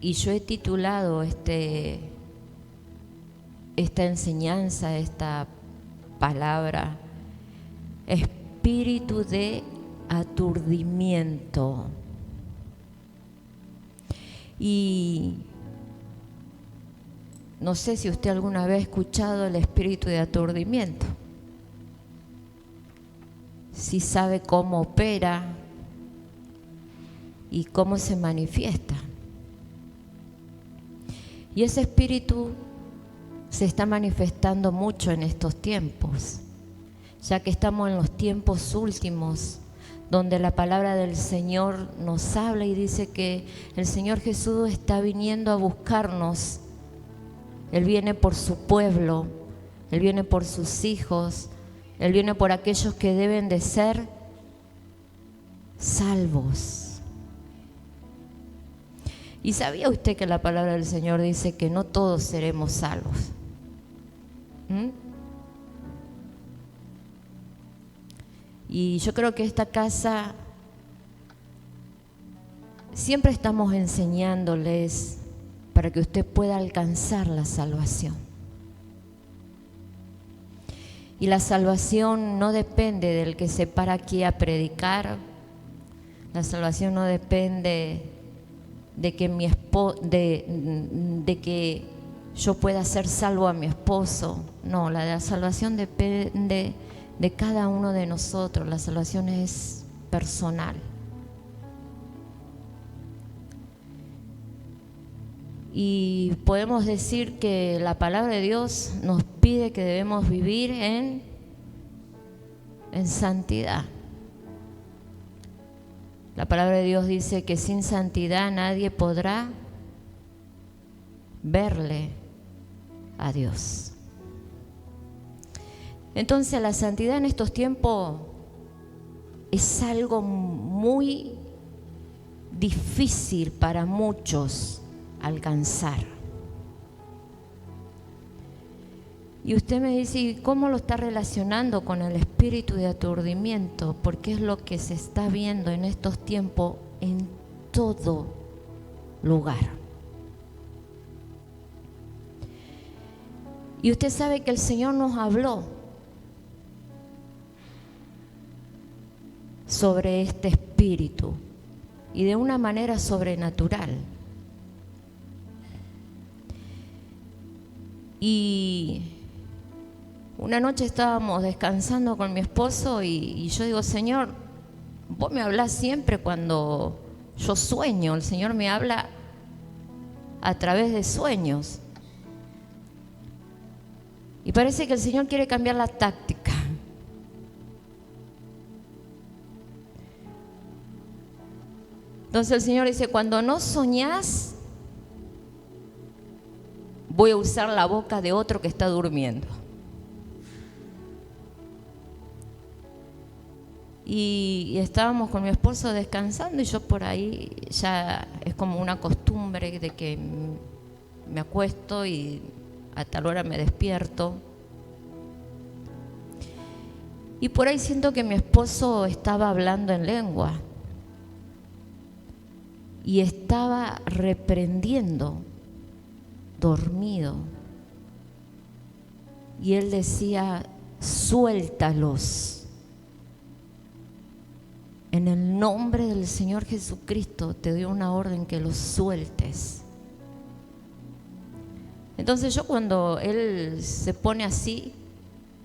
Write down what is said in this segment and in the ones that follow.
Y yo he titulado esta enseñanza, esta palabra, espíritu de aturdimiento. Y no sé si usted alguna vez ha escuchado el espíritu de aturdimiento, si sabe cómo opera y cómo se manifiesta. Y ese espíritu se está manifestando mucho en estos tiempos, ya que estamos en los tiempos últimos, donde la palabra del Señor nos habla y dice que el Señor Jesús está viniendo a buscarnos. Él viene por su pueblo, Él viene por sus hijos, Él viene por aquellos que deben de ser salvos. ¿Y sabía usted que la palabra del Señor dice que no todos seremos salvos? Y yo creo que esta casa siempre estamos enseñándoles para que usted pueda alcanzar la salvación. Y la salvación no depende del que se para aquí a predicar. La salvación no depende de que de que yo pueda hacer salvo a mi esposo. No, la salvación depende de cada uno de nosotros. La salvación es personal. Y podemos decir que la palabra de Dios nos pide que debemos vivir en santidad. La palabra de Dios dice que sin santidad nadie podrá verle a Dios. Entonces la santidad en estos tiempos es algo muy difícil para muchos alcanzar. Y usted me dice, ¿y cómo lo está relacionando con el espíritu de aturdimiento? Porque es lo que se está viendo en estos tiempos en todo lugar. Y usted sabe que el Señor nos habló sobre este espíritu y de una manera sobrenatural. Y una noche estábamos descansando con mi esposo y yo digo, Señor, vos me hablás siempre cuando yo sueño. El Señor me habla a través de sueños. Y parece que el Señor quiere cambiar la táctica. Entonces el Señor dice, cuando no soñás, voy a usar la boca de otro que está durmiendo. Y estábamos con mi esposo descansando y yo por ahí ya es como una costumbre de que me acuesto y a tal hora me despierto. Y por ahí siento que mi esposo estaba hablando en lengua y estaba reprendiendo, dormido. Y él decía, suéltalos. En el nombre del Señor Jesucristo te doy una orden que los sueltes. Entonces yo cuando él se pone así,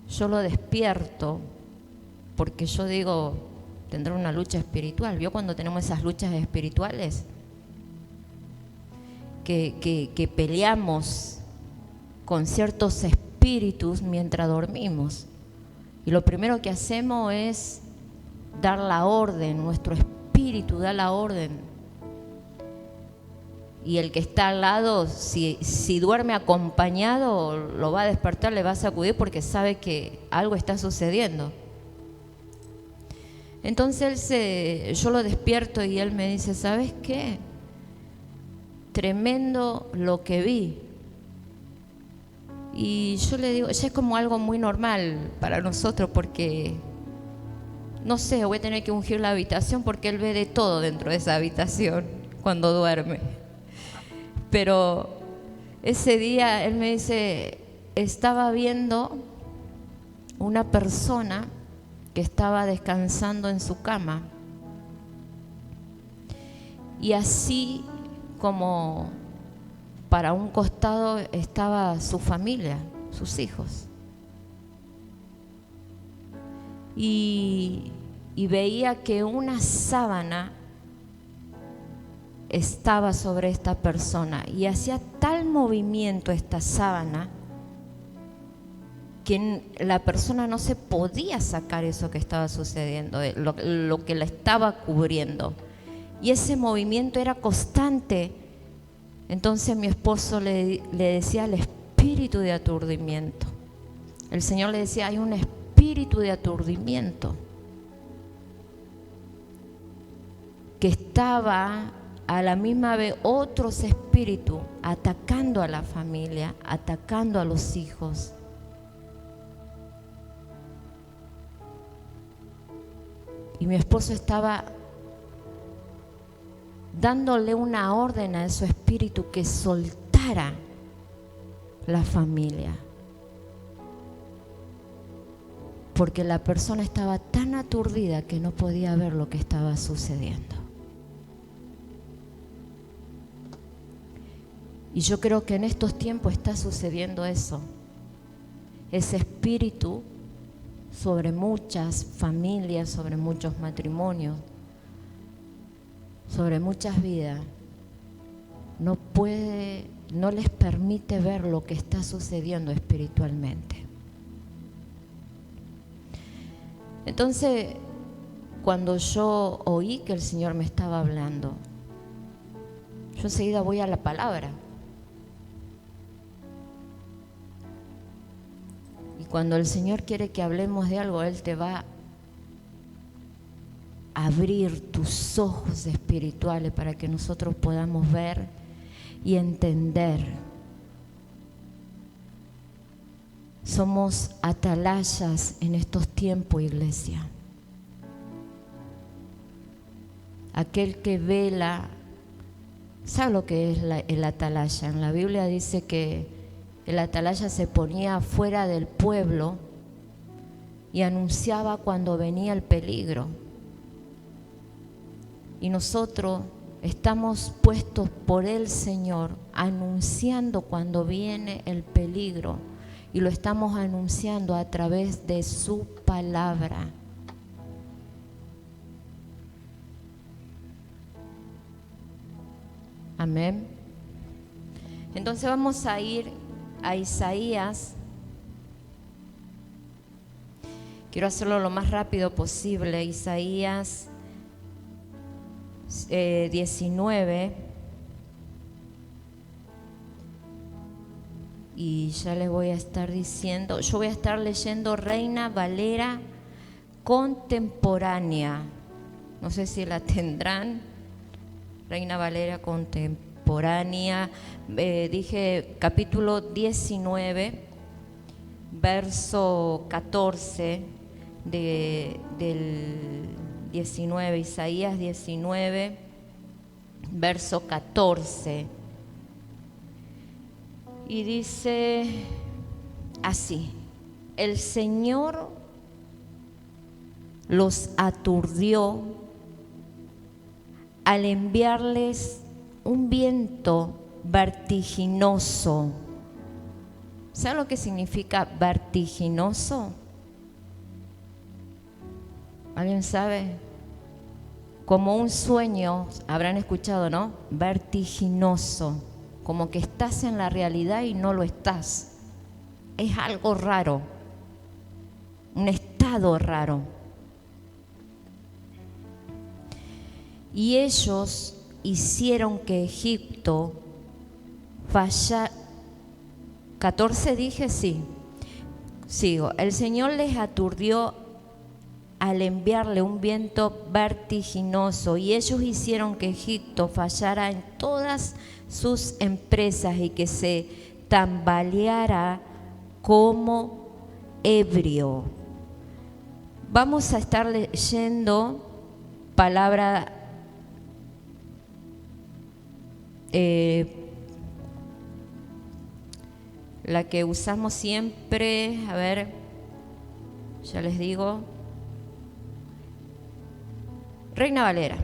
yo lo despierto, porque yo digo, tendrá una lucha espiritual. ¿Vio cuando tenemos esas luchas espirituales? Que peleamos con ciertos espíritus mientras dormimos. Y lo primero que hacemos es dar la orden, nuestro espíritu da la orden. Y el que está al lado, si duerme acompañado, lo va a despertar, le va a sacudir porque sabe que algo está sucediendo. Entonces yo lo despierto y él me dice, ¿sabes qué? Tremendo lo que vi. Y yo le digo, ya es como algo muy normal para nosotros porque, no sé, voy a tener que ungir la habitación porque él ve de todo dentro de esa habitación cuando duerme. Pero ese día él me dice, estaba viendo una persona que estaba descansando en su cama. Y así como para un costado estaba su familia, sus hijos. Y veía que una sábana estaba sobre esta persona y hacía tal movimiento esta sábana que la persona no se podía sacar eso que estaba sucediendo, lo que la estaba cubriendo. Y ese movimiento era constante. Entonces mi esposo le decía el espíritu de aturdimiento. El Señor le decía, hay un espíritu de aturdimiento que estaba a la misma vez otros espíritus atacando a la familia, atacando a los hijos. Y mi esposo estaba dándole una orden a ese espíritu que soltara la familia. Porque la persona estaba tan aturdida que no podía ver lo que estaba sucediendo. Y yo creo que en estos tiempos está sucediendo eso. Ese espíritu sobre muchas familias, sobre muchos matrimonios, sobre muchas vidas, no les permite ver lo que está sucediendo espiritualmente. Entonces, cuando yo oí que el Señor me estaba hablando, yo enseguida voy a la palabra. Y cuando el Señor quiere que hablemos de algo, Él te va a abrir tus ojos espirituales para que nosotros podamos ver y entender. Somos atalayas en estos tiempos, iglesia. Aquel que vela, ¿sabe lo que es el atalaya? En la Biblia dice que el atalaya se ponía fuera del pueblo y anunciaba cuando venía el peligro. Y nosotros estamos puestos por el Señor anunciando cuando viene el peligro. Y lo estamos anunciando a través de su palabra. Amén. Entonces vamos a ir a Isaías. Quiero hacerlo lo más rápido posible. Isaías 19. Y ya les voy a estar diciendo, yo voy a estar leyendo Reina Valera contemporánea. No sé si la tendrán. Reina Valera contemporánea. Dije capítulo 19, verso 14 del 19, Isaías 19, verso 14. Y dice así: el Señor los aturdió al enviarles un viento vertiginoso. ¿Sabe lo que significa vertiginoso? ¿Alguien sabe? Como un sueño, habrán escuchado, ¿no? Vertiginoso. Como que estás en la realidad y no lo estás. Es algo raro, un estado raro. Y ellos hicieron que Egipto fallara. 14 dije, sí. Sigo. El Señor les aturdió al enviarle un viento vertiginoso, y ellos hicieron que Egipto fallara en todas sus empresas y que se tambaleara como ebrio. Vamos a estar leyendo palabra la que usamos siempre, a ver, ya les digo, Reina Valera.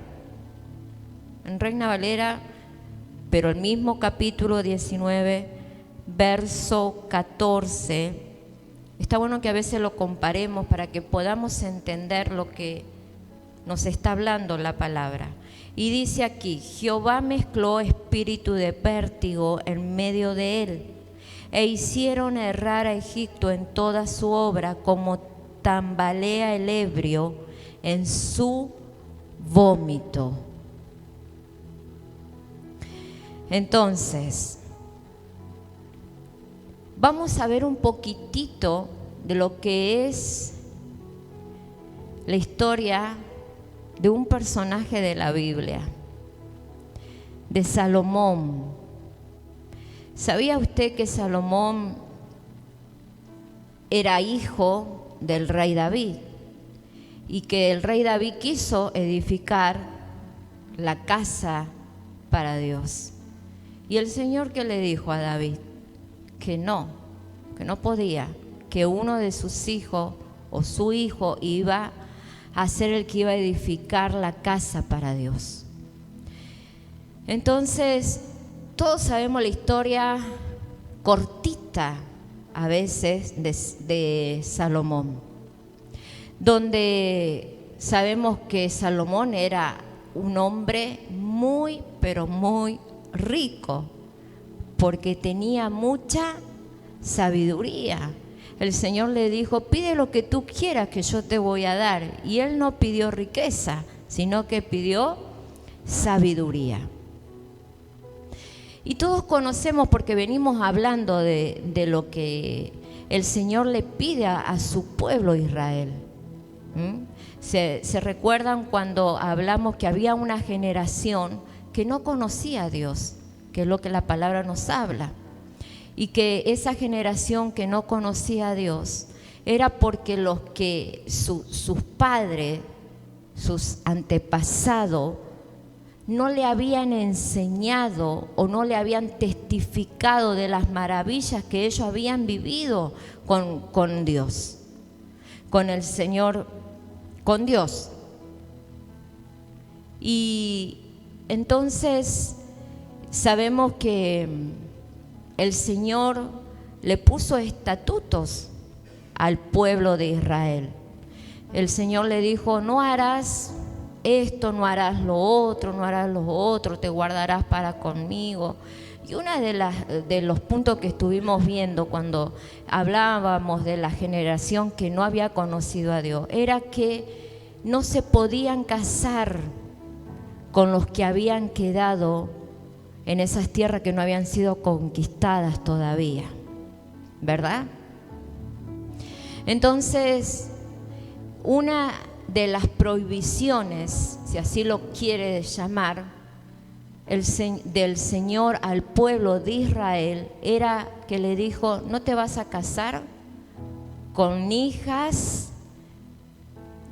En Reina Valera, pero el mismo capítulo 19, verso 14. Está bueno que a veces lo comparemos para que podamos entender lo que nos está hablando la palabra. Y dice aquí: Jehová mezcló espíritu de vértigo en medio de él, e hicieron errar a Egipto en toda su obra, como tambalea el ebrio en su vómito. Entonces, vamos a ver un poquitito de lo que es la historia de un personaje de la Biblia, de Salomón. ¿Sabía usted que Salomón era hijo del rey David? Y que el rey David quiso edificar la casa para Dios. Y el Señor, ¿qué le dijo a David? Que no podía, que uno de sus hijos o su hijo iba a ser el que iba a edificar la casa para Dios. Entonces, todos sabemos la historia cortita a veces de Salomón, donde sabemos que Salomón era un hombre muy, pero muy rico, porque tenía mucha sabiduría. El Señor le dijo: pide lo que tú quieras que yo te voy a dar. Y él no pidió riqueza, sino que pidió sabiduría. Y todos conocemos, porque venimos hablando de lo que el Señor le pide a su pueblo Israel. Se recuerdan cuando hablamos que había una generación que no conocía a Dios, que es lo que la palabra nos habla. Y que esa generación que no conocía a Dios era porque los que sus padres, sus antepasados, no le habían enseñado o no le habían testificado de las maravillas que ellos habían vivido con Dios, con el Señor, con Dios. Y entonces sabemos que el Señor le puso estatutos al pueblo de Israel. El Señor le dijo: no harás esto, no harás lo otro, no harás lo otro, te guardarás para conmigo. Y uno de los puntos que estuvimos viendo cuando hablábamos de la generación que no había conocido a Dios era que no se podían casar con los que habían quedado en esas tierras que no habían sido conquistadas todavía, ¿verdad? Entonces, una de las prohibiciones, si así lo quiere llamar, del Señor al pueblo de Israel, era que le dijo: no te vas a casar con hijas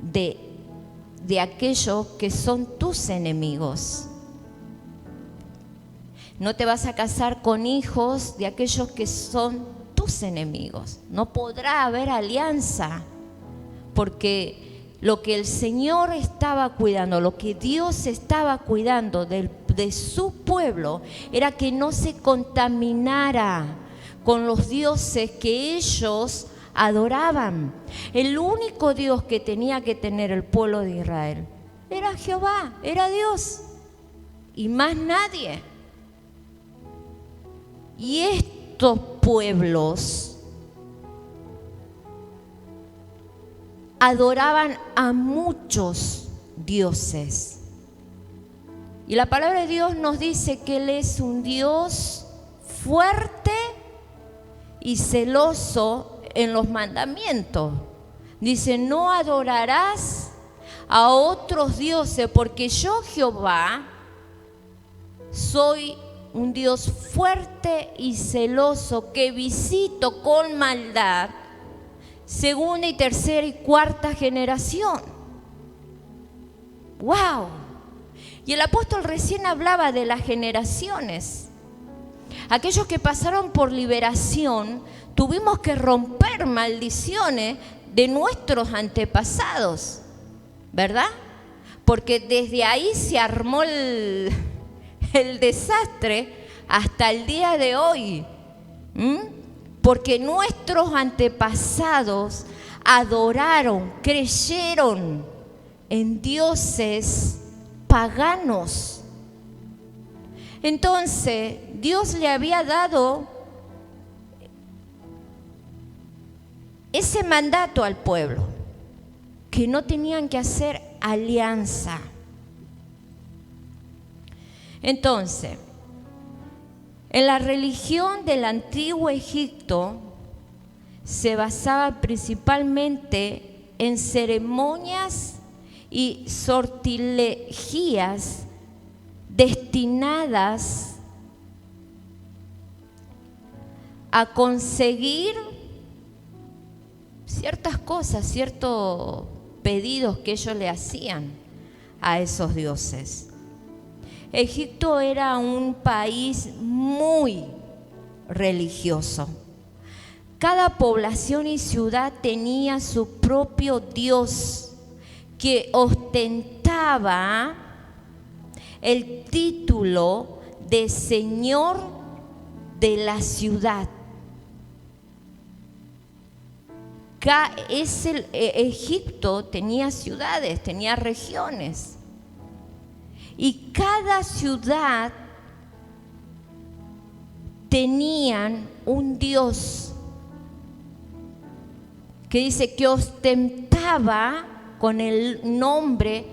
de aquellos que son tus enemigos. No te vas a casar con hijos de aquellos que son tus enemigos. No podrá haber alianza, porque lo que el Señor estaba cuidando, lo que Dios estaba cuidando de su pueblo, era que no se contaminara con los dioses que ellos adoraban. El único Dios que tenía que tener el pueblo de Israel era Jehová, era Dios, y más nadie. Y estos pueblos adoraban a muchos dioses. Y la palabra de Dios nos dice que Él es un Dios fuerte y celoso en los mandamientos. Dice: no adorarás a otros dioses, porque yo, Jehová, soy un Dios fuerte y celoso, que visito con maldad segunda y tercera y cuarta generación. ¡Wow! Y el apóstol recién hablaba de las generaciones. aquellos que pasaron por liberación, tuvimos que romper maldiciones de nuestros antepasados, ¿verdad? Porque desde ahí se armó el desastre hasta el día de hoy. Porque nuestros antepasados adoraron, creyeron en dioses paganos. Entonces, Dios le había dado ese mandato al pueblo, que no tenían que hacer alianza. Entonces, en la religión del antiguo Egipto se basaba principalmente en ceremonias y sortilegías destinadas a conseguir ciertas cosas, ciertos pedidos que ellos le hacían a esos dioses. Egipto era un país muy religioso. Cada población y ciudad tenía su propio dios que ostentaba el título de señor de la ciudad. Egipto tenía ciudades, tenía regiones. Y cada ciudad tenían un dios que dice que ostentaba con el nombre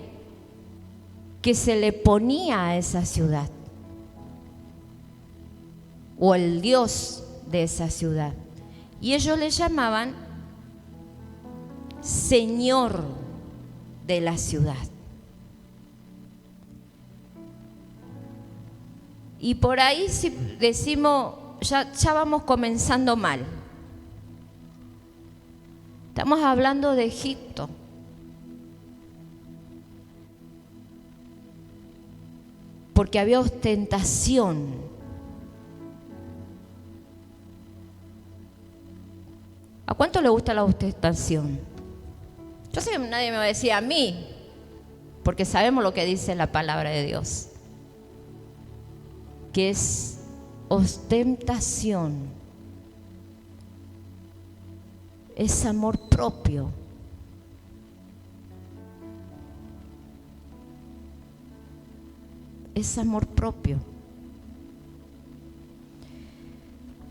que se le ponía a esa ciudad, o el dios de esa ciudad. Y ellos le llamaban señor de la ciudad. Y por ahí si decimos, ya vamos comenzando mal. Estamos hablando de Egipto. Porque había ostentación. ¿A cuánto le gusta la ostentación? Yo sé que nadie me va a decir a mí, porque sabemos lo que dice la palabra de Dios, que es ostentación, es amor propio. Es amor propio.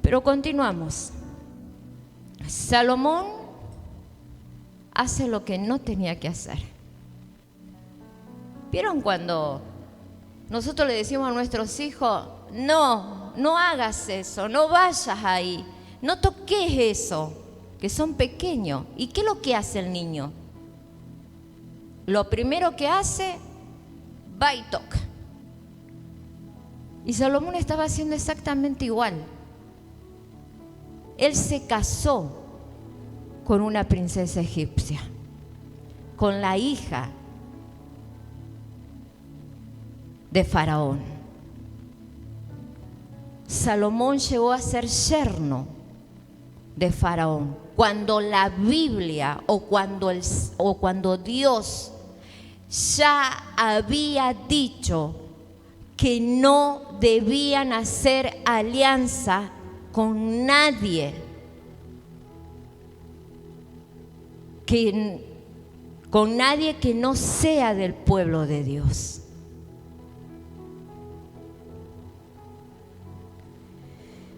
Pero continuamos. Salomón hace lo que no tenía que hacer. ¿Vieron cuando nosotros le decimos a nuestros hijos, no hagas eso, no vayas ahí, no toques eso, que son pequeños? ¿Y qué es lo que hace el niño? Lo primero que hace, va y toca. Y Salomón estaba haciendo exactamente igual. Él se casó con una princesa egipcia, con la hija de Faraón. Salomón llegó a ser yerno de Faraón. Cuando la Biblia o cuando Dios ya había dicho que no debían hacer alianza con nadie, con nadie que no sea del pueblo de Dios.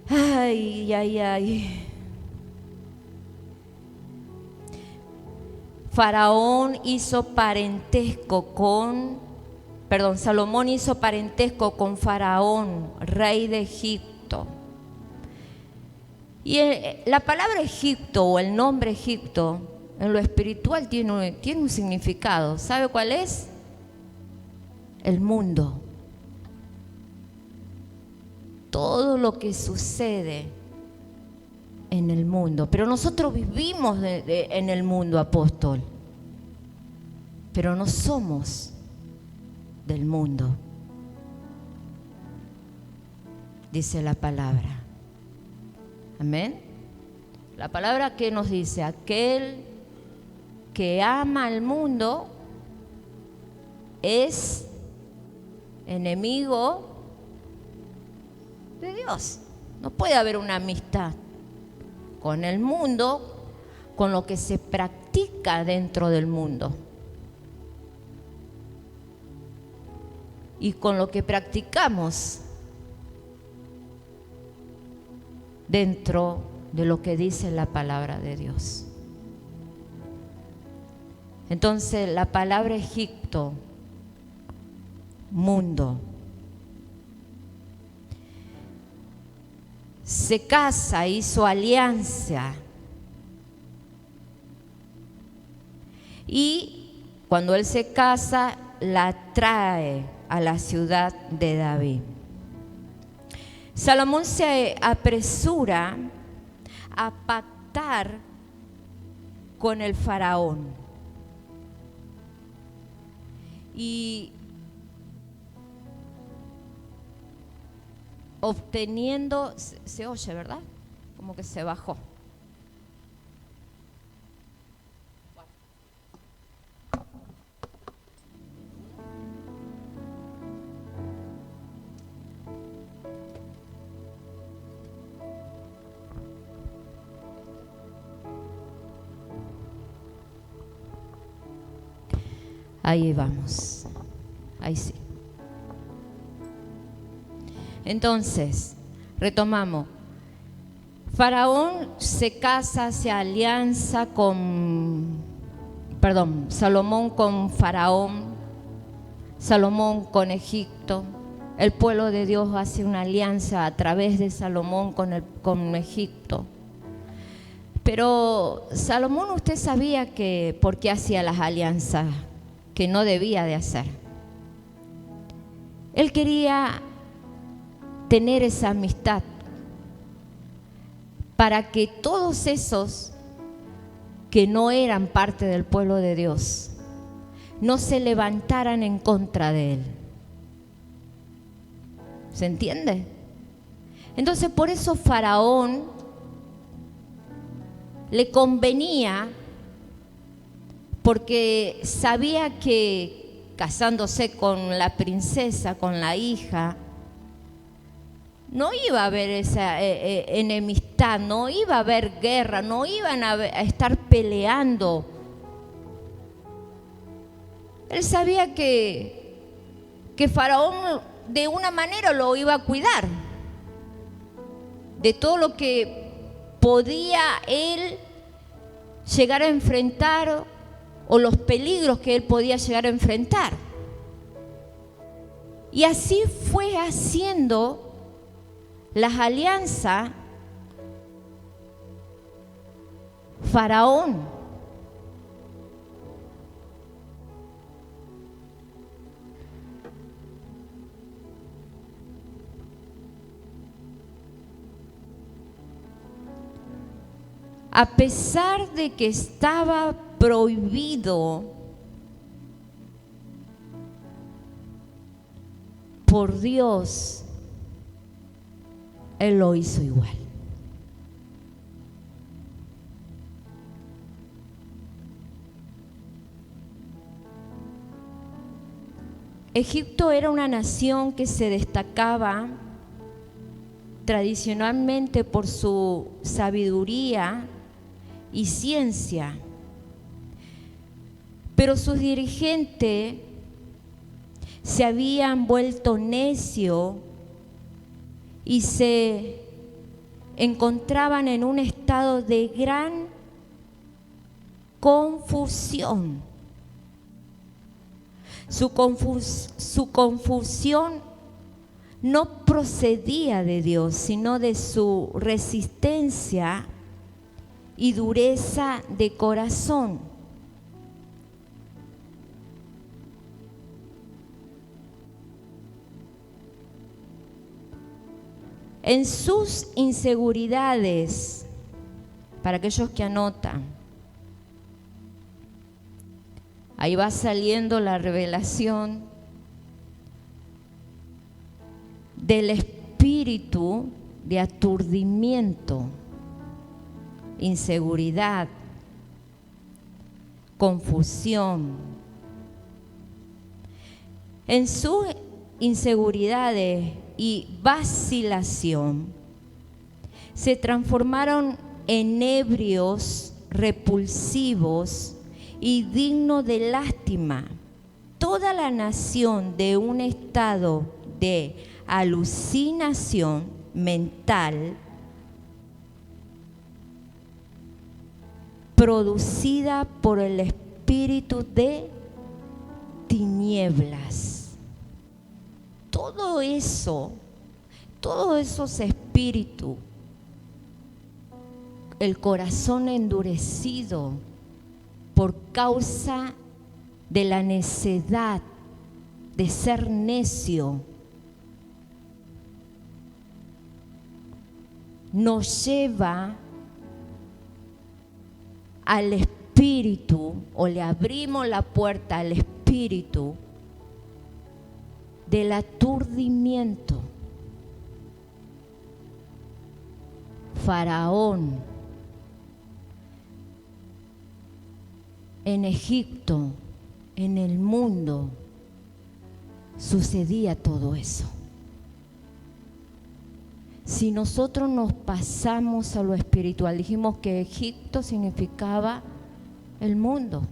Ay, ay, ay. Salomón hizo parentesco con Faraón, rey de Egipto. Y la palabra Egipto o el nombre Egipto en lo espiritual tiene un significado. ¿Sabe cuál es? El mundo. Todo lo que sucede en el mundo. Pero nosotros vivimos en el mundo, apóstol. Pero no somos del mundo. dice la palabra. Amén. La palabra que nos dice, aquel que ama al mundo es enemigo de Dios. No puede haber una amistad con el mundo, con lo que se practica dentro del mundo y con lo que practicamos dentro de lo que dice la palabra de Dios. Entonces la palabra Egipto, mundo, se casa, hizo alianza, y cuando él se casa la trae a la ciudad de David. Salomón se apresura a pactar con el faraón y obteniendo, se oye, ¿verdad? Como que se bajó. Ahí vamos, ahí sí. Entonces, retomamos. Faraón se casa, se alianza Salomón con Faraón, Salomón con Egipto. El pueblo de Dios hace una alianza a través de Salomón con Egipto. Pero Salomón, usted sabía que por qué hacía las alianzas que no debía de hacer. Él quería tener esa amistad para que todos esos que no eran parte del pueblo de Dios no se levantaran en contra de él. ¿Se entiende? Entonces por eso Faraón le convenía, porque sabía que casándose con la princesa, con la hija, no iba a haber esa enemistad, no iba a haber guerra, no iban a estar peleando. Él sabía que Faraón de una manera lo iba a cuidar de todo lo que podía él llegar a enfrentar o los peligros que él podía llegar a enfrentar. Y así fue haciendo las alianzas Faraón. A pesar de que estaba prohibido por Dios, él lo hizo igual. Egipto era una nación que se destacaba tradicionalmente por su sabiduría y ciencia, pero sus dirigentes se habían vuelto necios y se encontraban en un estado de gran confusión. Su confusión no procedía de Dios, sino de su resistencia y dureza de corazón. En sus inseguridades, para aquellos que anotan, ahí va saliendo la revelación espíritu de aturdimiento, inseguridad, confusión. En sus inseguridades y vacilación se transformaron en ebrios, repulsivos y dignos de lástima. Toda la nación de un estado de alucinación mental producida por el espíritu de tinieblas. Todo eso, todos esos espíritus, el corazón endurecido por causa de la necedad de ser necio, nos lleva al espíritu, o le abrimos la puerta al espíritu del aturdimiento. Faraón en Egipto, en el mundo, sucedía todo eso. Si nosotros nos pasamos a lo espiritual, dijimos que Egipto significaba el mundo.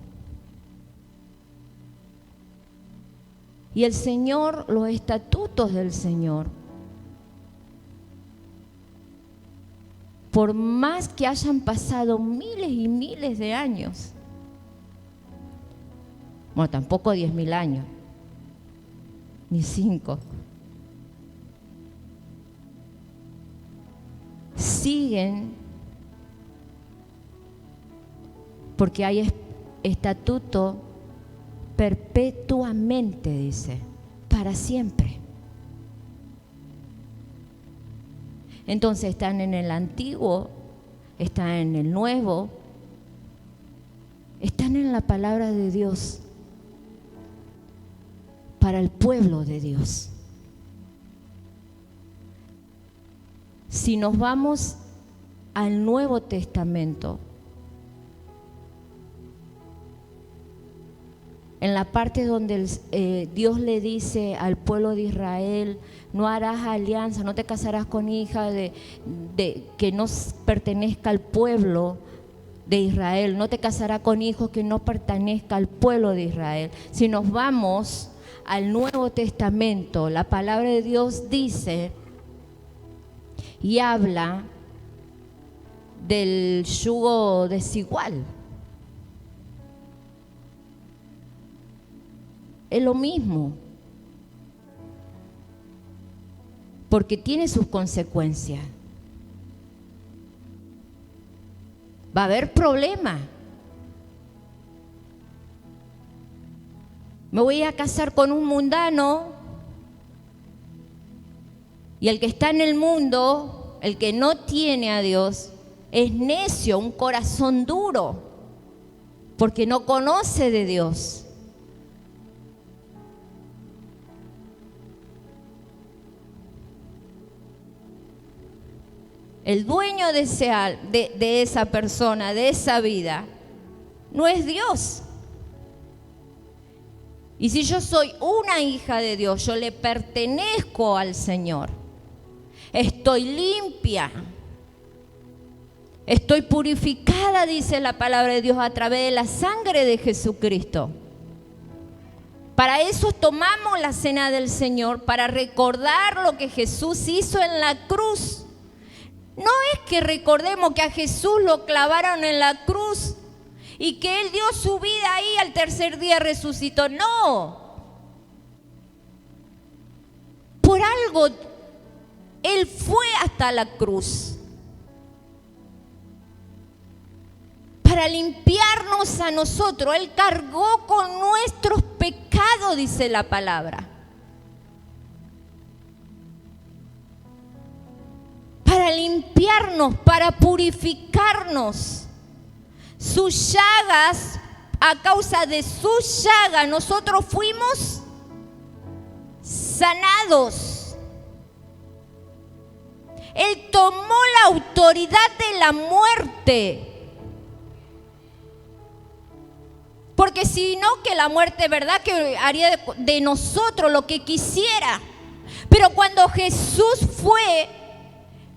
Y el Señor, los estatutos del Señor, por más que hayan pasado miles y miles de años, bueno, tampoco 10.000 años, ni 5, siguen, porque hay estatuto perpetuamente, dice, para siempre. Entonces están en el antiguo, están en el nuevo, están en la palabra de Dios para el pueblo de Dios. Si nos vamos al Nuevo Testamento, en la parte donde Dios le dice al pueblo de Israel: no harás alianza, no te casarás con hija de que no pertenezca al pueblo de Israel, no te casarás con hijos que no pertenezca al pueblo de Israel. Si nos vamos al Nuevo Testamento, la palabra de Dios dice y habla del yugo desigual. Es lo mismo, porque tiene sus consecuencias. Va a haber problemas. Me voy a casar con un mundano, y el que está en el mundo, el que no tiene a Dios, es necio, un corazón duro, porque no conoce de Dios. El dueño de esa persona, de esa vida, no es Dios. Y si yo soy una hija de Dios, yo le pertenezco al Señor. Estoy limpia. Estoy purificada, dice la palabra de Dios, a través de la sangre de Jesucristo. Para eso tomamos la cena del Señor, para recordar lo que Jesús hizo en la cruz. No es que recordemos que a Jesús lo clavaron en la cruz y que Él dio su vida ahí, al tercer día resucitó. No. Por algo Él fue hasta la cruz. Para limpiarnos a nosotros. Él cargó con nuestros pecados, dice la palabra. Para limpiarnos, para purificarnos. Sus llagas, a causa de sus llagas, nosotros fuimos sanados. Él tomó la autoridad de la muerte. Porque si no, que la muerte, ¿verdad?, que haría de nosotros lo que quisiera. Pero cuando Jesús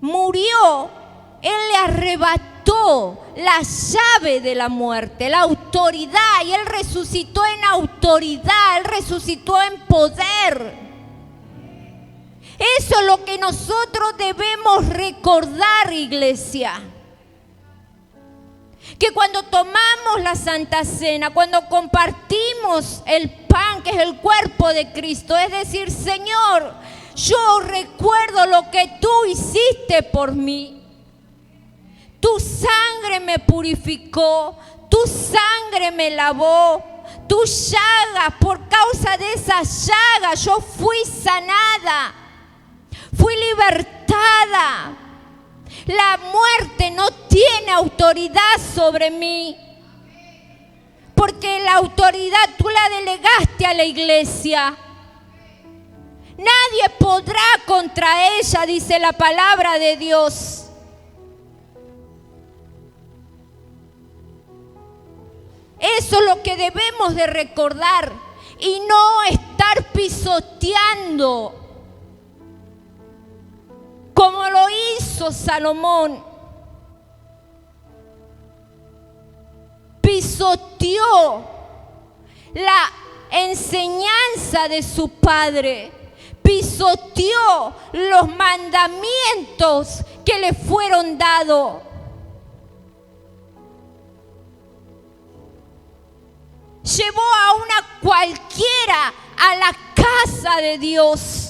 murió, Él le arrebató la llave de la muerte, la autoridad, y Él resucitó en autoridad, Él resucitó en poder. Eso es lo que nosotros debemos recordar, iglesia. Que cuando tomamos la Santa Cena, cuando compartimos el pan, que es el cuerpo de Cristo, es decir, Señor, yo recuerdo lo que tú hiciste por mí. Tu sangre me purificó, tu sangre me lavó, tu llaga, por causa de esa llaga yo fui sanada, fui libertada. La muerte no tiene autoridad sobre mí, porque la autoridad tú la delegaste a la iglesia. Nadie podrá contra ella, dice la palabra de Dios. Eso es lo que debemos de recordar y no estar pisoteando como lo hizo Salomón. Pisoteó la enseñanza de su padre, pisoteó los mandamientos que le fueron dados. Llevó a una cualquiera a la casa de Dios.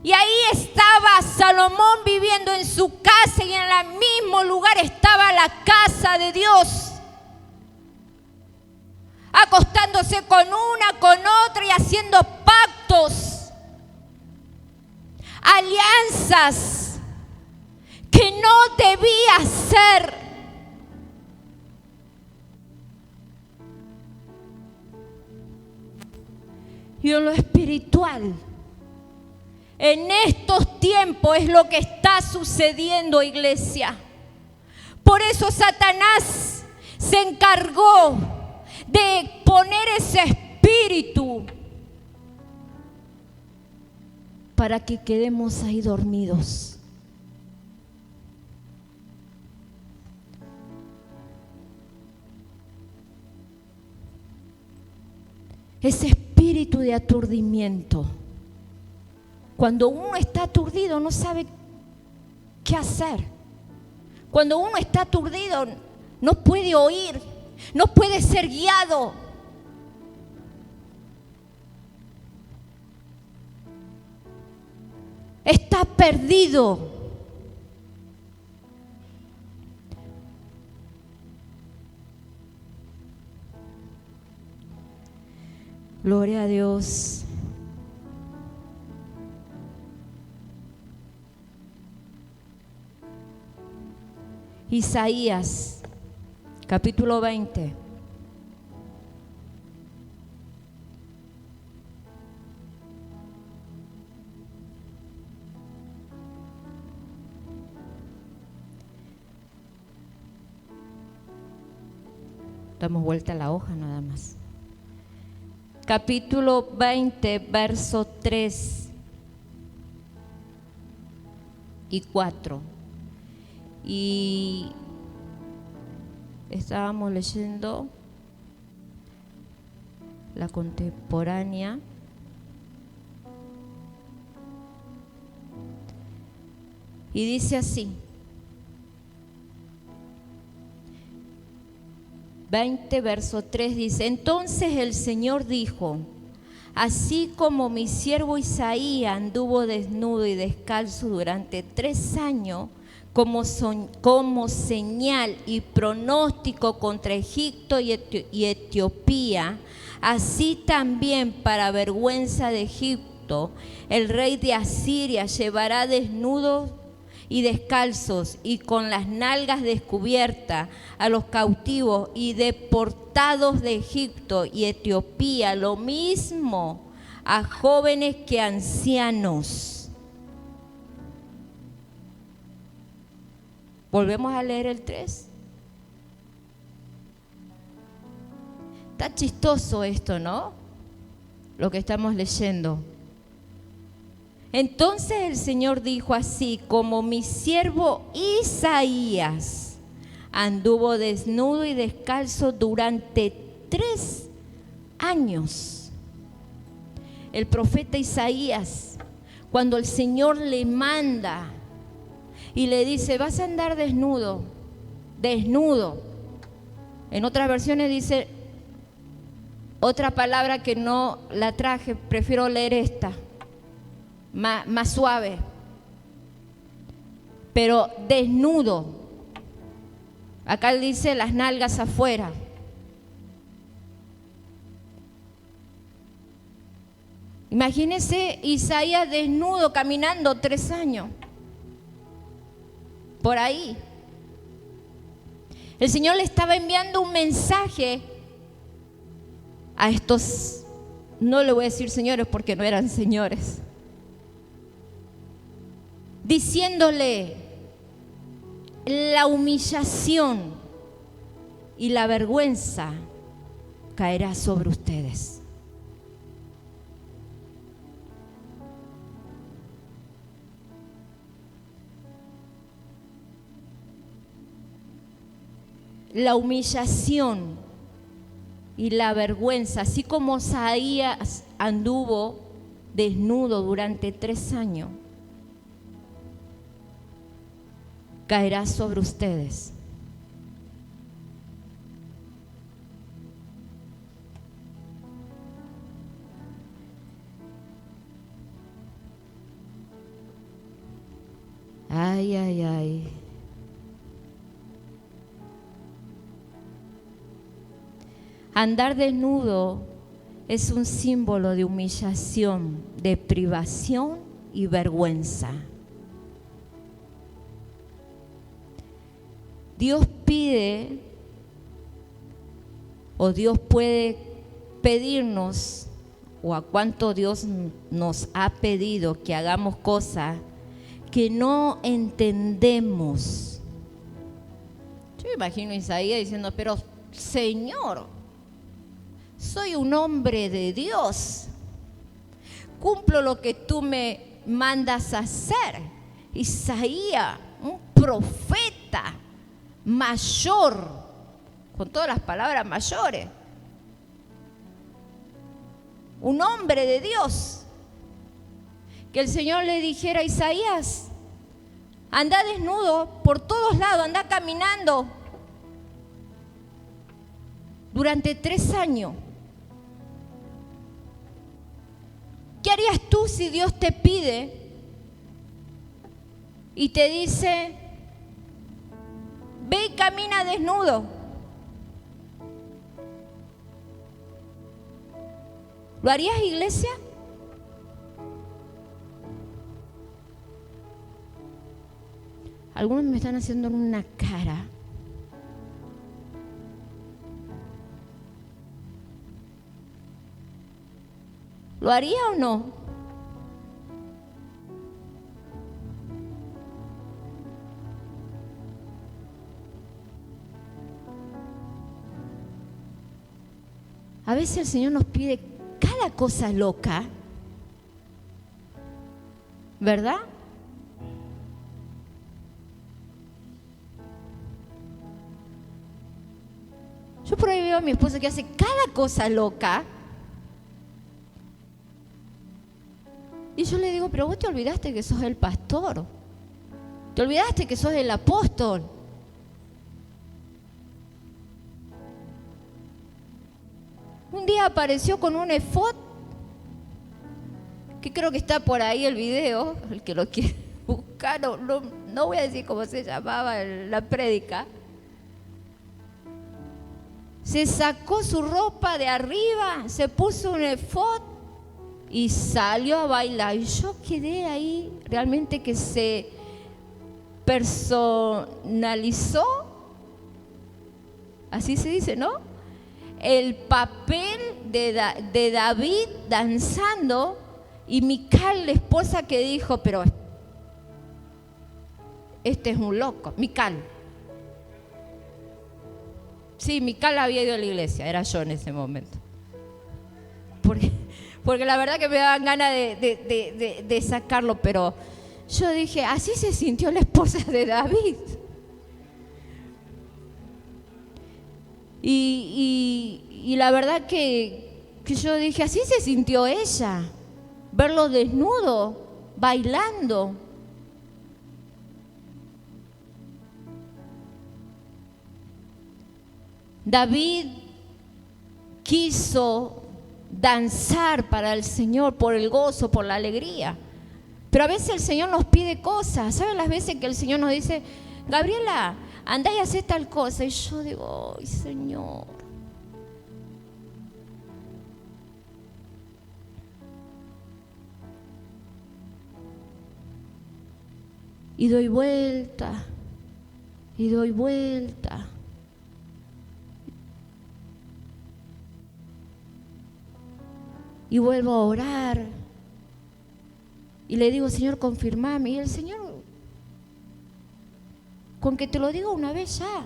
Y ahí estaba Salomón viviendo en su casa, y en el mismo lugar estaba la casa de Dios, acostándose con una, con otra y haciendo pactos, alianzas que no debía hacer. Y en lo espiritual, en estos tiempos es lo que está sucediendo, iglesia. Por eso Satanás se encargó de poner ese espíritu para que quedemos ahí dormidos. Ese espíritu de aturdimiento. Cuando uno está aturdido no sabe qué hacer. Cuando uno está aturdido no puede oír, no puede ser guiado. Está perdido. Gloria a Dios. Isaías, capítulo 20. Damos vuelta a la hoja nada más. Capítulo 20, verso 3 y 4. Y estábamos leyendo la contemporánea. Y dice así: 20, verso 3 dice: entonces el Señor dijo: así como mi siervo Isaías anduvo desnudo y descalzo durante 3 años, como señal y pronóstico contra Egipto y Etiopía, así también para vergüenza de Egipto, el rey de Asiria llevará desnudos y descalzos y con las nalgas descubiertas a los cautivos y deportados de Egipto y Etiopía. Lo mismo a jóvenes que a ancianos. Volvemos a leer el 3. Está chistoso esto, ¿no? Lo que estamos leyendo. Entonces el Señor dijo así: como mi siervo Isaías anduvo desnudo y descalzo durante 3 años. El profeta Isaías, cuando el Señor le manda y le dice: vas a andar desnudo, desnudo. En otras versiones dice otra palabra que no la traje, prefiero leer esta, más suave. Pero desnudo. Acá dice las nalgas afuera. Imagínense Isaías desnudo caminando 3 años. Por ahí. El Señor le estaba enviando un mensaje a estos, no le voy a decir señores porque no eran señores, diciéndole: la humillación y la vergüenza caerá sobre ustedes. La humillación y la vergüenza, así como Isaías anduvo desnudo durante 3 años, caerá sobre ustedes. Ay, ay, ay. Andar desnudo es un símbolo de humillación, de privación y vergüenza. Dios pide, o Dios puede pedirnos, o a cuánto Dios nos ha pedido que hagamos cosas que no entendemos. Yo me imagino a Isaías diciendo: pero Señor, soy un hombre de Dios, cumplo lo que tú me mandas a hacer. Isaías, un profeta mayor, con todas las palabras mayores, un hombre de Dios, que el Señor le dijera: a Isaías, anda desnudo por todos lados, anda caminando durante 3 años. ¿Qué harías tú si Dios te pide y te dice: ve y camina desnudo? ¿Lo harías, iglesia? Algunos me están haciendo una cara. ¿Lo haría o no? A veces el Señor nos pide cada cosa loca, ¿verdad? Yo por ahí veo a mi esposo que hace cada cosa loca. Y yo le digo: pero vos te olvidaste que sos el pastor. Te olvidaste que sos el apóstol. Un día apareció con un efod, que creo que está por ahí el video, el que lo quiere buscar, no voy a decir cómo se llamaba la prédica. Se sacó su ropa de arriba, se puso un efod y salió a bailar. Y yo quedé ahí, realmente que se personalizó, así se dice, ¿no? el papel de David danzando, y Mical, la esposa, que dijo, pero este es un loco. Mical. Sí, Mical había ido a la iglesia, era yo en ese momento. Porque la verdad que me daban ganas de sacarlo, pero yo dije, así se sintió la esposa de David. Y la verdad que yo dije, así se sintió ella, verlo desnudo, bailando. David quiso danzar para el Señor por el gozo, por la alegría. Pero a veces el Señor nos pide cosas. ¿Saben las veces que el Señor nos dice, Gabriela, andá y hacé tal cosa? Y yo digo, ay, Señor. Y doy vuelta, y doy vuelta. Y vuelvo a orar. Y le digo, Señor, confirmame. Y el Señor, con que te lo digo una vez ya.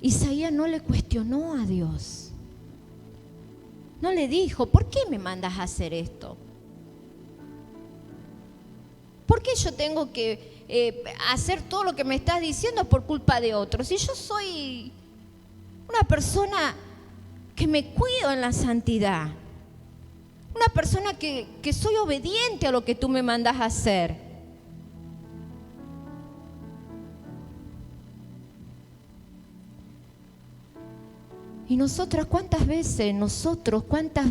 Isaías no le cuestionó a Dios. No le dijo, ¿por qué me mandas a hacer esto? ¿Por qué yo tengo que hacer todo lo que me estás diciendo por culpa de otros? Si yo soy una persona que me cuido en la santidad, una persona que soy obediente a lo que tú me mandas a hacer. Y cuántas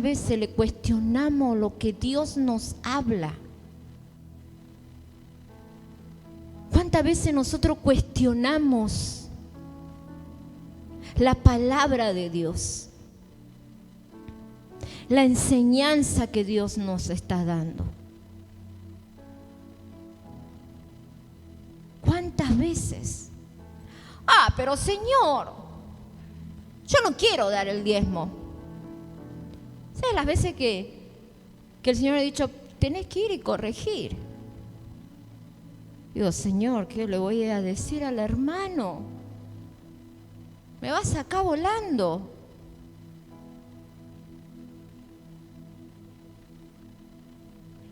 veces le cuestionamos lo que Dios nos habla. ¿Cuántas veces nosotros cuestionamos la palabra de Dios? La enseñanza que Dios nos está dando. ¿Cuántas veces? Pero Señor, yo no quiero dar el diezmo. ¿Sabes las veces que el Señor ha dicho, tenés que ir y corregir? Digo, Señor, ¿qué le voy a decir al hermano? Me va a sacar volando.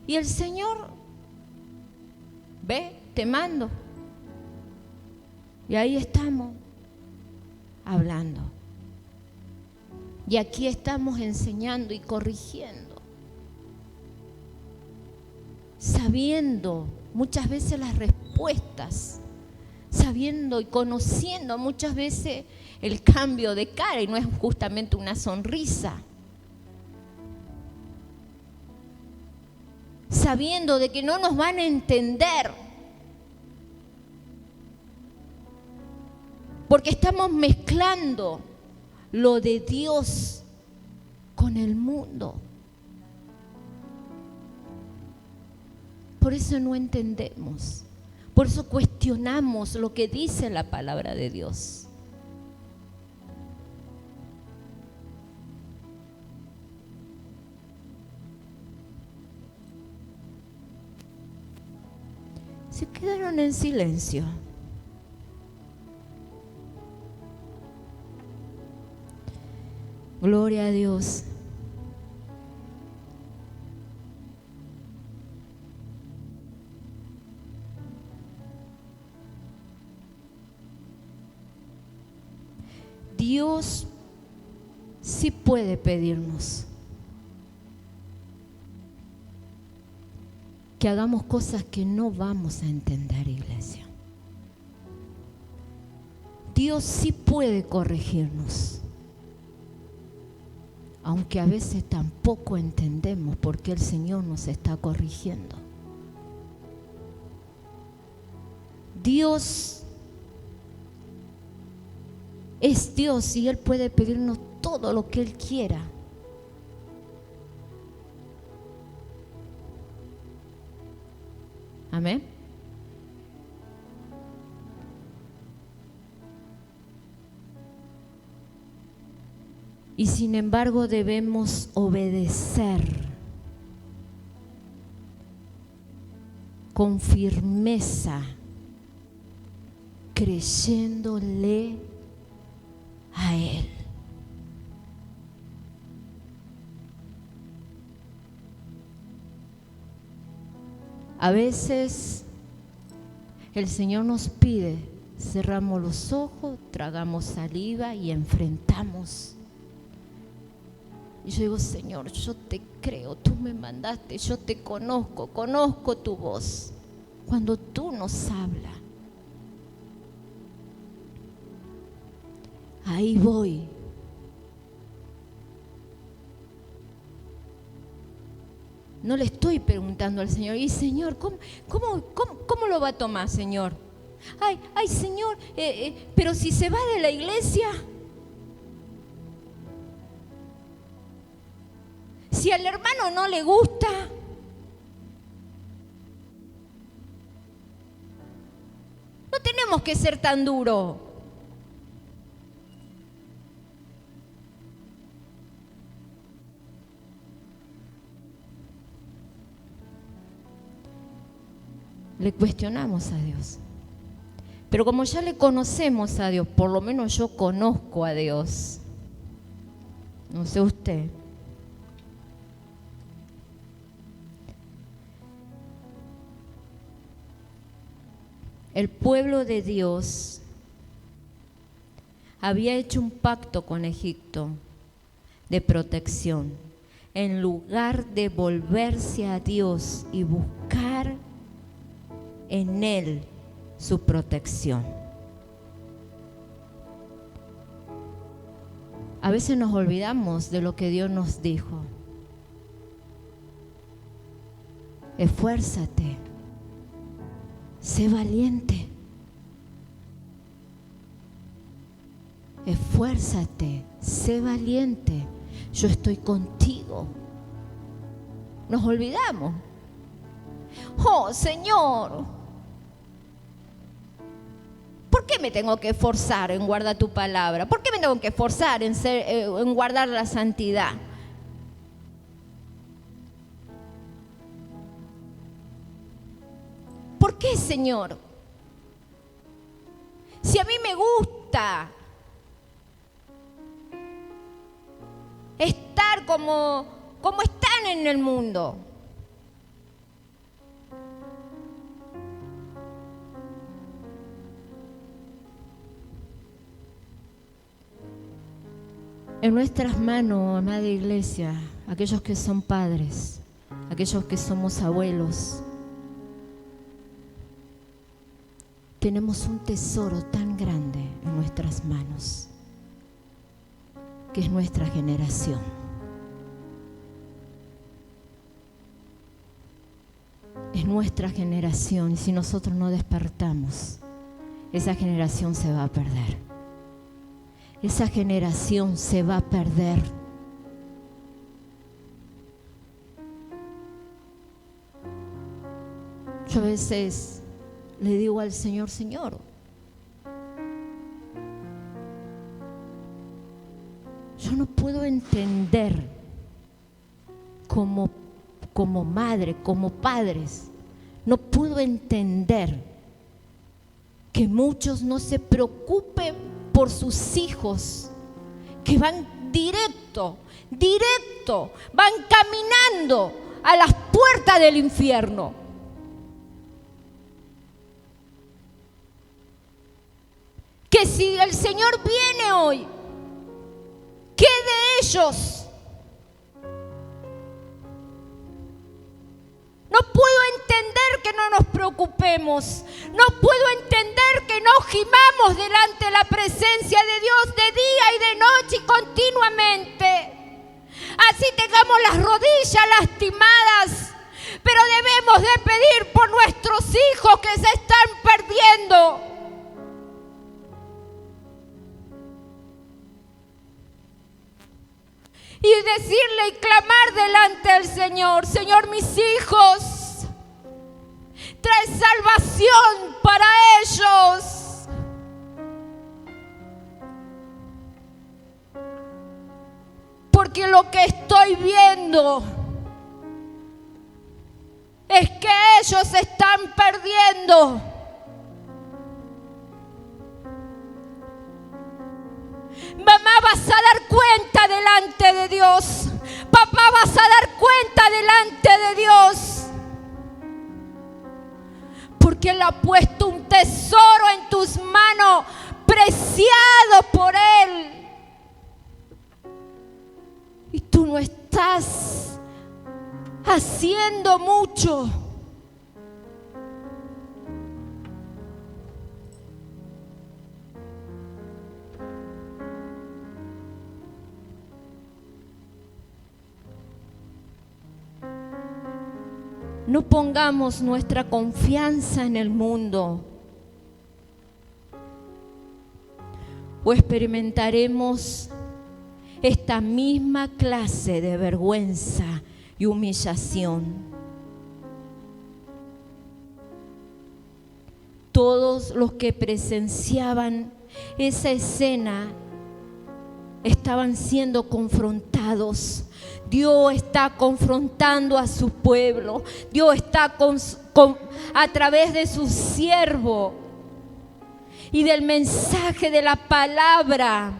Y el Señor, ve, te mando. Y ahí estamos hablando. Y aquí estamos enseñando y corrigiendo. Sabiendo muchas veces las respuestas, sabiendo y conociendo muchas veces el cambio de cara, y no es justamente una sonrisa. Sabiendo de que no nos van a entender, porque estamos mezclando lo de Dios con el mundo. Por eso no entendemos, por eso cuestionamos lo que dice la palabra de Dios. Se quedaron en silencio. Gloria a Dios. Dios sí puede pedirnos que hagamos cosas que no vamos a entender, iglesia. Dios sí puede corregirnos, aunque a veces tampoco entendemos por qué el Señor nos está corrigiendo. Dios es Dios y Él puede pedirnos todo lo que Él quiera. Amén. Y sin embargo debemos obedecer con firmeza, creyéndole a Él. A veces el Señor nos pide, cerramos los ojos, tragamos saliva y enfrentamos. Y yo digo, Señor, yo te creo, tú me mandaste, yo te conozco, conozco tu voz. Cuando tú nos hablas, ahí voy. No le estoy preguntando al Señor, y Señor, ¿cómo lo va a tomar, Señor? Ay, Señor, pero si se va de la iglesia, si al hermano no le gusta, no tenemos que ser tan duros. Le cuestionamos a Dios. Pero como ya le conocemos a Dios, por lo menos yo conozco a Dios. No sé usted. El pueblo de Dios había hecho un pacto con Egipto de protección. En lugar de volverse a Dios y buscar en Él su protección. A veces nos olvidamos de lo que Dios nos dijo. Esfuérzate, sé valiente. Esfuérzate, sé valiente. Yo estoy contigo. Nos olvidamos. Oh, Señor, ¿por qué me tengo que esforzar en guardar tu palabra? ¿Por qué me tengo que esforzar en guardar la santidad? ¿Por qué, Señor? Si a mí me gusta estar como están en el mundo. En nuestras manos, amada iglesia, aquellos que son padres, aquellos que somos abuelos, tenemos un tesoro tan grande en nuestras manos, que es nuestra generación. Es nuestra generación, y si nosotros no despertamos, esa generación se va a perder. Esa generación se va a perder. Yo a veces le digo al Señor, Señor, yo no puedo entender como madre, como padres, no puedo entender que muchos no se preocupen por sus hijos, que van directo, van caminando a las puertas del infierno. Que si el Señor viene hoy, ¿qué de ellos? No puedo entender que no nos preocupemos. No puedo entender que no gimamos delante de la presencia de Dios de día y de noche y continuamente. Así tengamos las rodillas lastimadas, pero debemos de pedir por nuestros hijos que se están perdiendo. Y decirle y clamar delante del Señor, Señor, mis hijos trae salvación para ellos. Porque lo que estoy viendo es que ellos se están perdiendo. Mamá, vas a dar cuenta delante de Dios. Papá, vas a dar cuenta delante de Dios. Porque Él ha puesto un tesoro en tus manos, preciado por Él. Y tú no estás haciendo mucho. No pongamos nuestra confianza en el mundo, o experimentaremos esta misma clase de vergüenza y humillación. Todos los que presenciaban esa escena estaban siendo confrontados. Dios está confrontando a su pueblo. Dios está a través de su siervo y del mensaje de la palabra,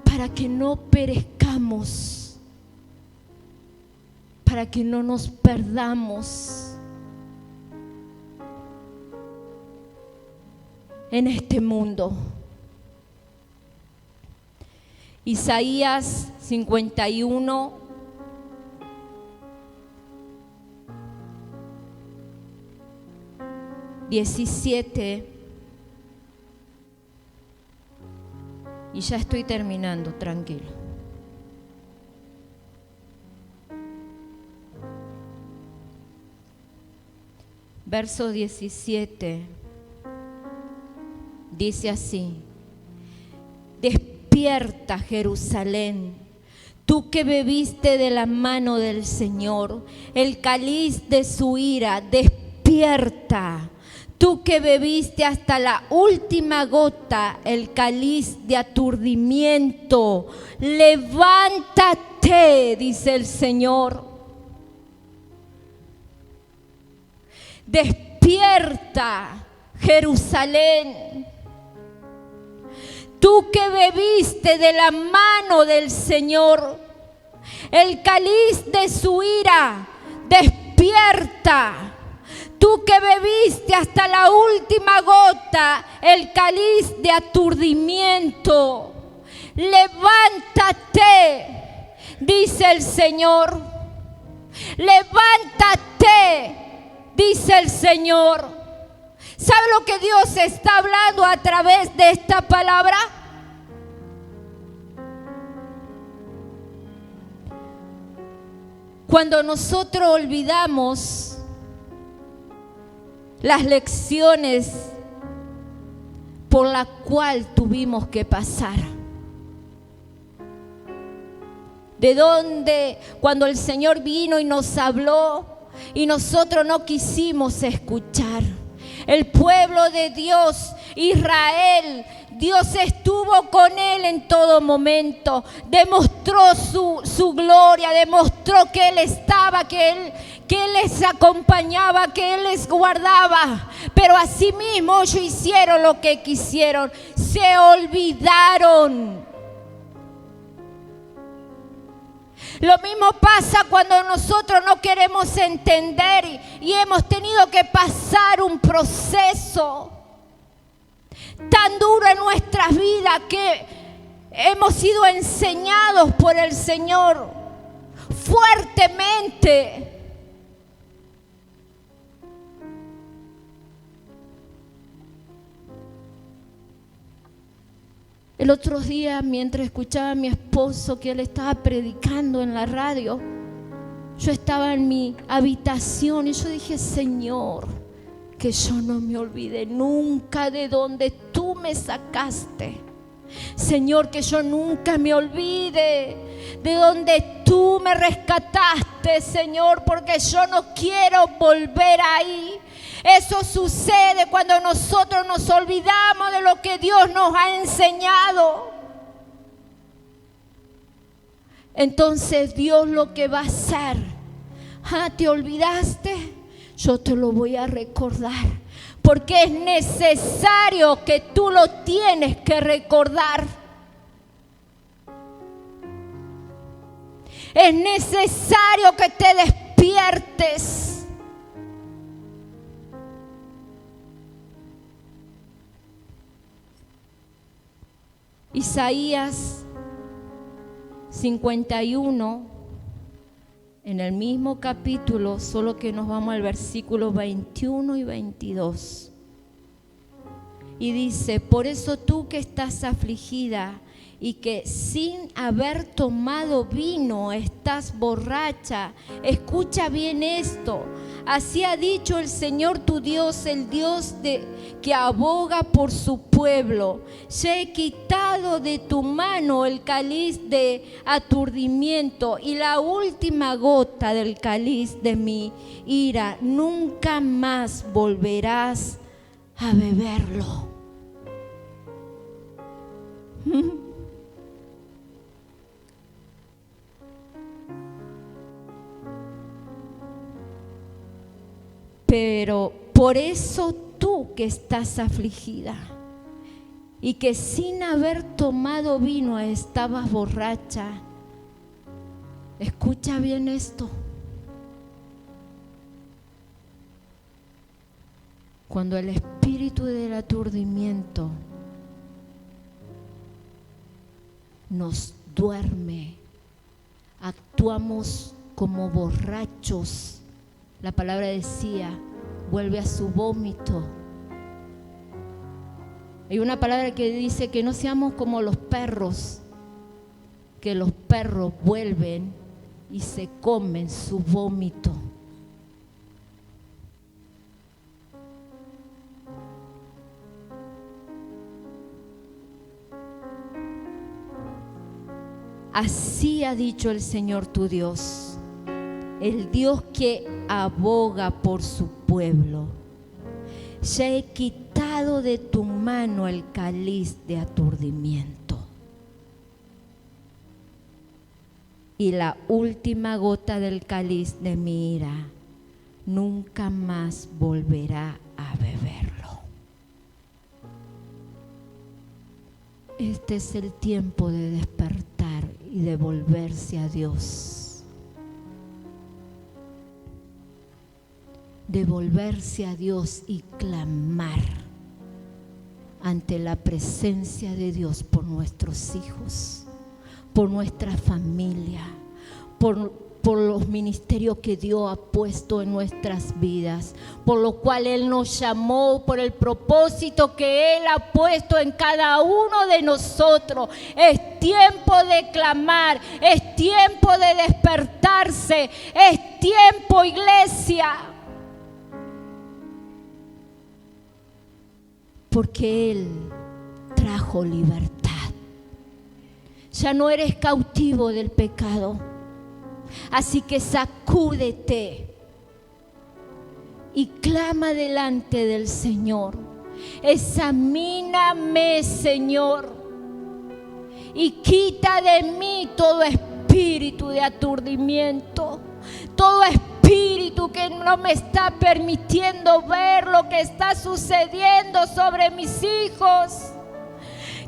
para que no perezcamos, para que no nos perdamos en este mundo. Isaías 51, y ya estoy terminando, tranquilo. Verso 17 dice así: despierta, Jerusalén, tú que bebiste de la mano del Señor el cáliz de su ira. Despierta, tú que bebiste hasta la última gota el cáliz de aturdimiento. Levántate, dice el Señor. Despierta, Jerusalén, tú que bebiste de la mano del Señor el cáliz de su ira. Despierta, tú que bebiste hasta la última gota el cáliz de aturdimiento. Levántate, dice el Señor. Levántate, dice el Señor. ¿Sabe lo que Dios está hablando a través de esta palabra? Cuando nosotros olvidamos las lecciones por las cuales tuvimos que pasar. De donde cuando el Señor vino y nos habló y nosotros no quisimos escuchar. El pueblo de Dios, Israel, Dios estuvo con él en todo momento. Demostró su gloria, demostró que Él estaba, que Él les acompañaba, que Él les guardaba. Pero asimismo ellos hicieron lo que quisieron, se olvidaron. Lo mismo pasa cuando nosotros no queremos entender y hemos tenido que pasar un proceso tan duro en nuestras vidas que hemos sido enseñados por el Señor fuertemente. El otro día, mientras escuchaba a mi esposo que él estaba predicando en la radio, yo estaba en mi habitación y yo dije: Señor, que yo no me olvide nunca de donde tú me sacaste. Señor, que yo nunca me olvide de donde tú me rescataste, Señor, porque yo no quiero volver ahí. Eso sucede cuando nosotros nos olvidamos de lo que Dios nos ha enseñado. Entonces Dios lo que va a hacer, ¿te olvidaste? Yo te lo voy a recordar, porque es necesario que tú lo tienes que recordar. Es necesario que te despiertes. Isaías 51, en el mismo capítulo, solo que nos vamos al versículo 21 y 22. Y dice: por eso tú que estás afligida y que sin haber tomado vino estás borracha, escucha bien esto. Así ha dicho el Señor tu Dios, el Dios que aboga por su pueblo. Ya he quitado de tu mano el cáliz de aturdimiento y la última gota del cáliz de mi ira. Nunca más volverás a beberlo. Pero por eso tú que estás afligida y que sin haber tomado vino estabas borracha, escucha bien esto. Cuando el espíritu del aturdimiento nos duerme, actuamos como borrachos. La palabra decía, vuelve a su vómito. Hay una palabra que dice que no seamos como los perros, que los perros vuelven y se comen su vómito. Así ha dicho el Señor tu Dios, el Dios que aboga por su pueblo. Ya he quitado de tu mano el cáliz de aturdimiento y la última gota del cáliz de mi ira. Nunca más volverá a beberlo. Este es el tiempo de despertar y de volverse a Dios. De volverse a Dios y clamar ante la presencia de Dios por nuestros hijos, por nuestra familia, por los ministerios que Dios ha puesto en nuestras vidas, por lo cual Él nos llamó, por el propósito que Él ha puesto en cada uno de nosotros. Es tiempo de clamar, es tiempo de despertarse, es tiempo, iglesia. Porque Él trajo libertad. Ya no eres cautivo del pecado. Así que sacúdete y clama delante del Señor. Examíname, Señor, y quita de mí todo espíritu de aturdimiento, todo espíritu que no me está permitiendo ver lo que está sucediendo sobre mis hijos,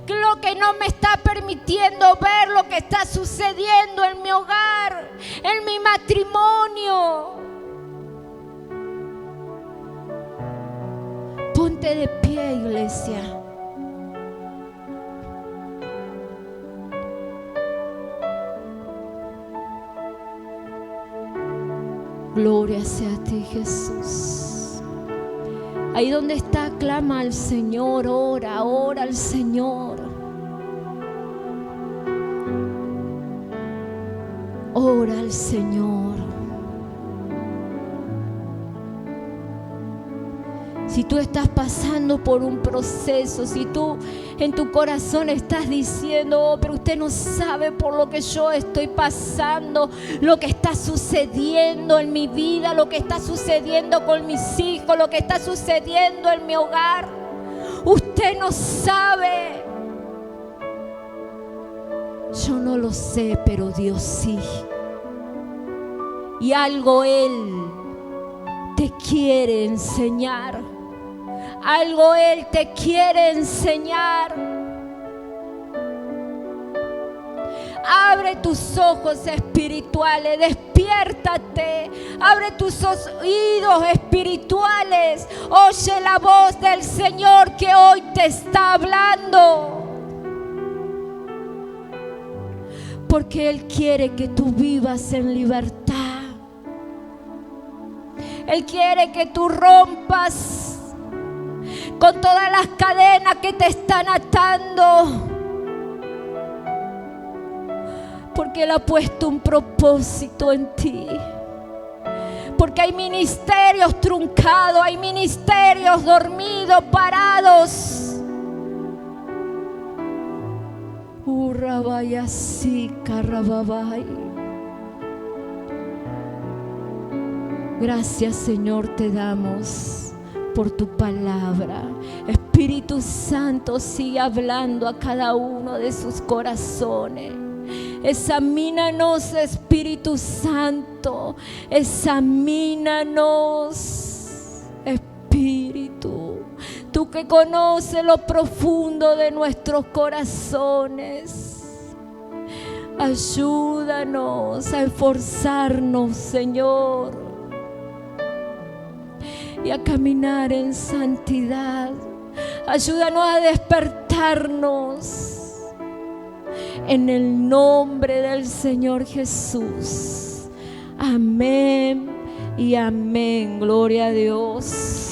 lo que no me está permitiendo ver lo que está sucediendo en mi hogar, en mi matrimonio. Ponte de pie, iglesia. Gloria sea a ti, Jesús. Ahí donde está, clama al Señor, ora al Señor. Ora al Señor. Si tú estás pasando por un proceso, si tú en tu corazón estás diciendo, oh, pero usted no sabe por lo que yo estoy pasando, lo que está sucediendo en mi vida, lo que está sucediendo con mis hijos, lo que está sucediendo en mi hogar. Usted no sabe. Yo no lo sé, pero Dios sí. Y algo Él te quiere enseñar. Algo Él te quiere enseñar. Abre tus ojos espirituales, despiértate. Abre tus oídos espirituales. Oye la voz del Señor que hoy te está hablando. Porque Él quiere que tú vivas en libertad. Él quiere que tú rompas con todas las cadenas que te están atando. Porque Él ha puesto un propósito en ti. Porque hay ministerios truncados, hay ministerios dormidos, parados. Gracias, Señor, te damos por tu palabra. Espíritu Santo, sigue hablando a cada uno de sus corazones. Examínanos, Espíritu Santo, examínanos, Espíritu. Tú que conoces lo profundo de nuestros corazones. Ayúdanos a esforzarnos, Señor, y a caminar en santidad. Ayúdanos a despertarnos en el nombre del Señor Jesús. Amén y amén. Gloria a Dios.